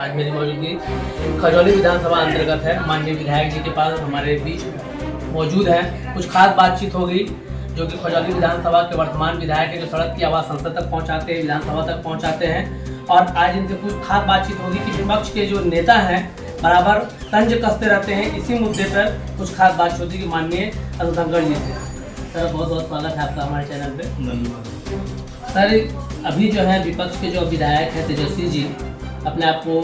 आज मेरी मौजूदगी खजौली विधानसभा अंतर्गत है। माननीय विधायक जी के पास हमारे बीच मौजूद है। कुछ खास बातचीत होगी जो कि खजौली विधानसभा के वर्तमान विधायक है, जो सड़क की आवाज़ संसद तक पहुंचाते हैं, विधानसभा तक पहुंचाते हैं। और आज इनसे कुछ खास बातचीत होगी कि विपक्ष के जो नेता हैं बराबर तंज कसते रहते हैं। इसी मुद्दे पर कुछ खास बातचीत होती है कि माननीय अरुणशंकर जी से। सर बहुत बहुत स्वागत है आपका हमारे चैनल पे। धन्यवाद। सर अभी जो है विपक्ष के जो विधायक हैं तेजस्वी जी अपने आप को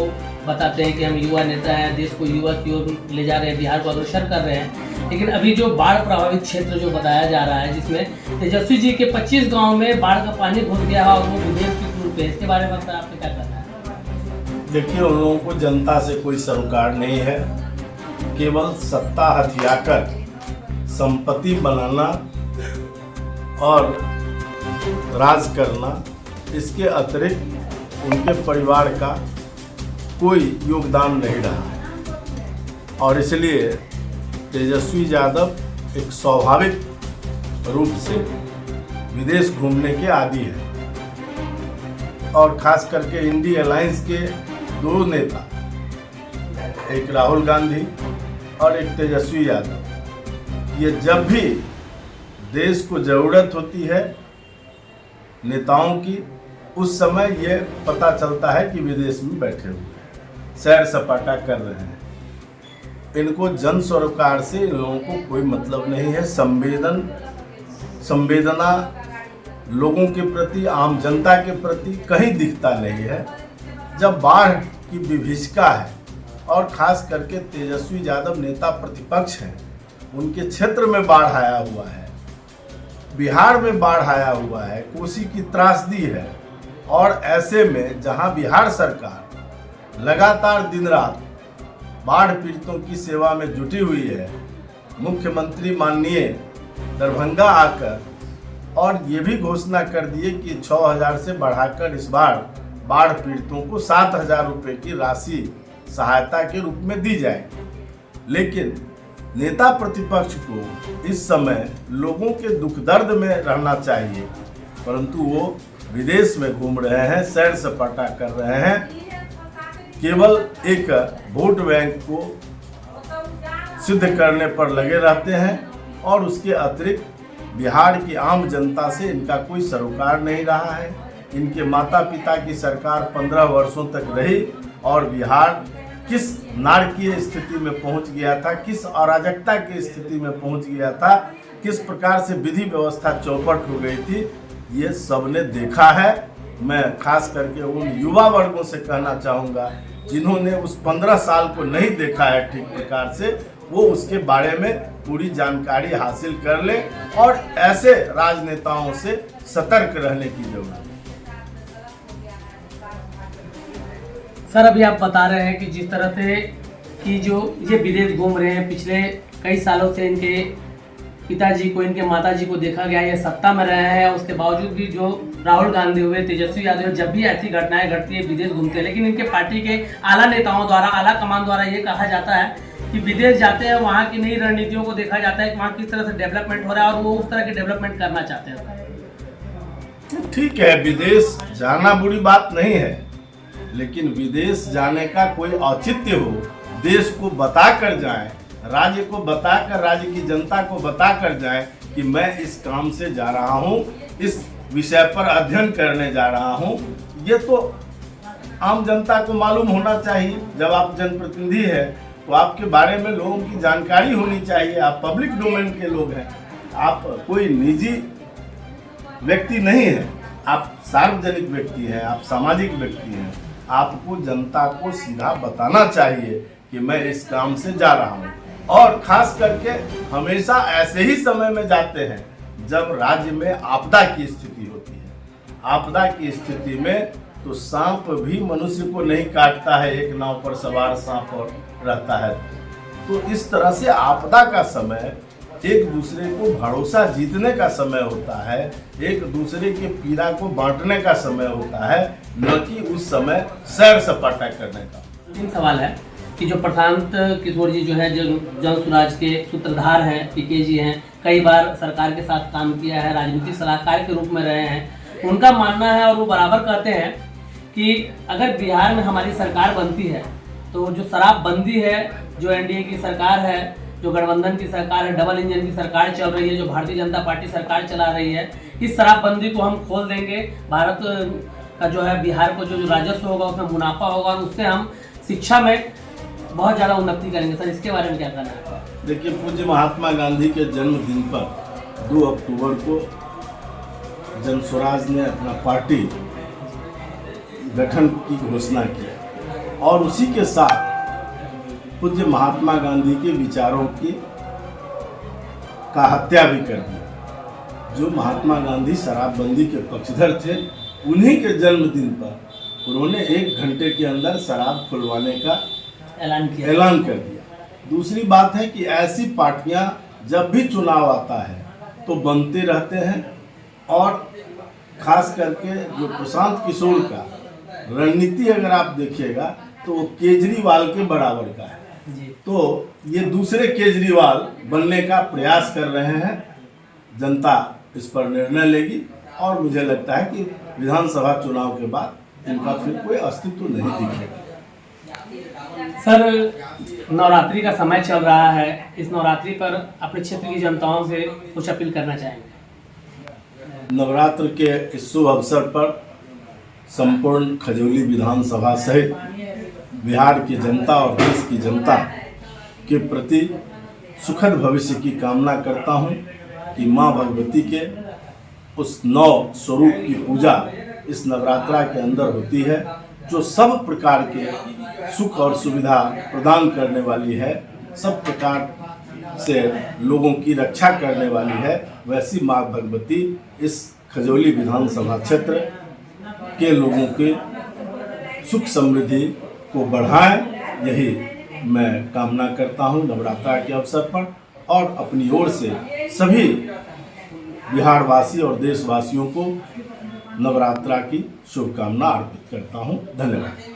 बताते हैं कि हम युवा नेता हैं, देश को युवा की ओर ले जा रहे हैं, बिहार को अग्रसर कर रहे हैं। लेकिन अभी जो बाढ़ प्रभावित क्षेत्र जो बताया जा रहा है, जिसमें तेजस्वी जी के 25 गांव में बाढ़ का पानी घुस गया है और वो विदेश की टूर पे, इसके बारे में आपका क्या कहना है? देखिए, उन लोगों को जनता से कोई सरोकार नहीं है। केवल सत्ता हथियाकर संपत्ति बनाना और राज करना, इसके अतिरिक्त उनके परिवार का कोई योगदान नहीं रहा। और इसलिए तेजस्वी यादव एक स्वाभाविक रूप से विदेश घूमने के आदी है। और खास करके इंडी अलायंस के दो नेता, एक राहुल गांधी और एक तेजस्वी यादव, ये जब भी देश को ज़रूरत होती है नेताओं की, उस समय ये पता चलता है कि विदेश में बैठे हुए हैं, सैर सपाटा कर रहे हैं। इनको जन सरोकार से इन लोगों को कोई मतलब नहीं है। संवेदना लोगों के प्रति, आम जनता के प्रति कहीं दिखता नहीं है। जब बाढ़ की विभीषिका है और खास करके तेजस्वी यादव नेता प्रतिपक्ष हैं, उनके क्षेत्र में बाढ़ आया हुआ है, बिहार में बाढ़ आया हुआ है, कोसी की त्रासदी है। और ऐसे में जहां बिहार सरकार लगातार दिन रात बाढ़ पीड़ितों की सेवा में जुटी हुई है, मुख्यमंत्री माननीय दरभंगा आकर और ये भी घोषणा कर दिए कि 6,000 से बढ़ाकर इस बार बाढ़ पीड़ितों को 7,000 रुपये की राशि सहायता के रूप में दी जाएगी। लेकिन नेता प्रतिपक्ष को इस समय लोगों के दुख दर्द में रहना चाहिए, परंतु वो विदेश में घूम रहे हैं, सैर सपाटा कर रहे हैं, केवल एक वोट बैंक को सिद्ध करने पर लगे रहते हैं। और उसके अतिरिक्त बिहार की आम जनता से इनका कोई सरोकार नहीं रहा है। इनके माता पिता की सरकार 15 वर्षों तक रही और बिहार किस नारकीय स्थिति में पहुंच गया था, किस अराजकता की स्थिति में पहुंच गया था, किस प्रकार से विधि व्यवस्था चौपट हो गई थी, ये सबने देखा है। मैं खास करके उन युवा वर्गों से कहना चाहूँगा जिन्होंने उस 15 साल को नहीं देखा है ठीक प्रकार से, वो उसके बारे में पूरी जानकारी हासिल कर ले और ऐसे राजनेताओं से सतर्क रहने की जरूरत है। सर अभी आप बता रहे हैं कि जिस तरह से कि जो ये विदेश घूम रहे हैं, पिछले कई सालों से इनके पिताजी को, इनके माताजी को देखा गया, ये सत्ता में रहे हैं। उसके बावजूद भी जो राहुल गांधी हुए, तेजस्वी यादव, जब भी ऐसी घटनाएं घटती है विदेश घूमते हैं। लेकिन इनके पार्टी के आला नेताओं द्वारा, आला कमान द्वारा ये कहा जाता है कि विदेश जाते हैं, वहाँ की नई रणनीतियों को देखा जाता है कि वहाँ किस तरह से डेवलपमेंट हो रहा है और वो उस तरह की डेवलपमेंट करना चाहते हैं। ठीक है, विदेश जाना बुरी बात नहीं है, लेकिन विदेश जाने का कोई औचित्य हो, देश को बताकर जाएं, राज्य को बताकर, राज्य की जनता को बताकर जाएं कि मैं इस काम से जा रहा हूं, इस विषय पर अध्ययन करने जा रहा हूं। ये तो आम जनता को मालूम होना चाहिए। जब आप जनप्रतिनिधि हैं तो आपके बारे में लोगों की जानकारी होनी चाहिए। आप पब्लिक डोमेन के लोग हैं, आप कोई निजी व्यक्ति नहीं है, आप सार्वजनिक व्यक्ति हैं, आप सामाजिक व्यक्ति हैं। आपको जनता को सीधा बताना चाहिए कि मैं इस काम से जा रहा हूँ। और खास करके हमेशा ऐसे ही समय में जाते हैं जब राज्य में आपदा की स्थिति होती है। आपदा की स्थिति में तो सांप भी मनुष्य को नहीं काटता है, एक नाव पर सवार सांप रहता है। तो इस तरह से आपदा का समय एक दूसरे को भरोसा जीतने का समय होता है, एक दूसरे के पीड़ा को बांटने का समय होता है, न कि उस समय सैर सपाटा करने का। तीन सवाल है कि जो प्रशांत किशोर जी जो है, जो जन सुराज के सूत्रधार हैं, पीके जी हैं, कई बार सरकार के साथ काम किया है, राजनीतिक सलाहकार के रूप में रहे हैं। उनका मानना है और वो बराबर कहते हैं कि अगर बिहार में हमारी सरकार बनती है तो जो शराबबंदी है, जो एनडीए की सरकार है, जो गठबंधन की सरकार है, डबल इंजन की सरकार चल रही है, जो भारतीय जनता पार्टी सरकार चला रही है, इस शराबबंदी को हम खोल देंगे। भारत का जो है बिहार को जो राजस्व होगा उसमें मुनाफा होगा और उससे हम शिक्षा में बहुत ज़्यादा उन्नति करेंगे। सर इसके बारे में क्या कहना है? देखिए, पूज्य महात्मा गांधी के जन्मदिन पर 2 अक्टूबर को जन स्वराज ने अपना पार्टी गठन की घोषणा की और उसी के साथ पूज्य महात्मा गांधी के विचारों की हत्या भी कर दिया। जो महात्मा गांधी शराबबंदी के पक्षधर थे, उन्हीं के जन्मदिन पर उन्होंने 1 घंटे के अंदर शराब खुलवाने का ऐलान कर दिया। दूसरी बात है कि ऐसी पार्टियां जब भी चुनाव आता है तो बनते रहते हैं और खास करके जो प्रशांत किशोर का रणनीति अगर आप देखिएगा तो वो केजरीवाल के बराबर का है। तो ये दूसरे केजरीवाल बनने का प्रयास कर रहे हैं। जनता इस पर निर्णय लेगी और मुझे लगता है कि विधानसभा चुनाव के बाद इनका फिर कोई अस्तित्व नहीं दिखेगा। सर नवरात्रि का समय चल रहा है, इस नवरात्रि पर अपने क्षेत्र की जनताओं से कुछ अपील करना चाहेंगे? नवरात्र के इस शुभ अवसर पर संपूर्ण खजौली विधानसभा सहित बिहार की जनता और देश की जनता के प्रति सुखद भविष्य की कामना करता हूं कि मां भगवती के उस 9 स्वरूप की पूजा इस नवरात्रा के अंदर होती है, जो सब प्रकार के सुख और सुविधा प्रदान करने वाली है, सब प्रकार से लोगों की रक्षा करने वाली है। वैसी मां भगवती इस खजौली विधानसभा क्षेत्र के लोगों के सुख समृद्धि को बढ़ाएं, यही मैं कामना करता हूं नवरात्रा के अवसर पर। और अपनी ओर से सभी बिहारवासी और देशवासियों को नवरात्रा की शुभकामना अर्पित करता हूं। धन्यवाद।